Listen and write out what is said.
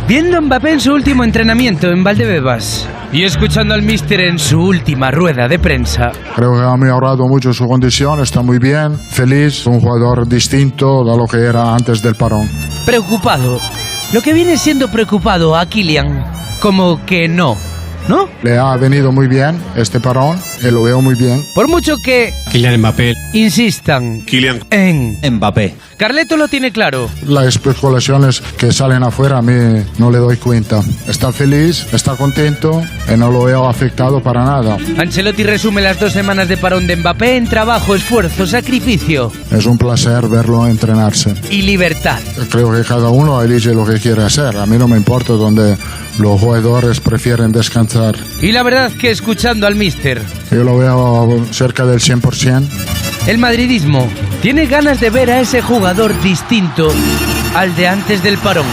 Viendo a Mbappé en su último entrenamiento en Valdebebas y escuchando al míster en su última rueda de prensa. Creo que ha mejorado mucho su condición, está muy bien, feliz, un jugador distinto de lo que era antes del parón. Preocupado. Lo que viene siendo preocupado a Kylian, como que no, ¿no? Le ha venido muy bien este parón, y lo veo muy bien. Por mucho que Kylian Mbappé. insistan Kylian en Mbappé. Carleto lo tiene claro. Las especulaciones que salen afuera a mí no le doy cuenta. Está feliz, está contento y no lo veo afectado para nada. Ancelotti resume las 2 semanas de parón de Mbappé en trabajo, esfuerzo, sacrificio Es un placer verlo entrenarse. y libertad. Creo que cada uno elige lo que quiere hacer. A mí no me importa donde los jugadores prefieren descansar. Y la verdad que escuchando al míster, Yo lo veo cerca del 100%. el madridismo tiene ganas de ver a ese jugador distinto al de antes del parón.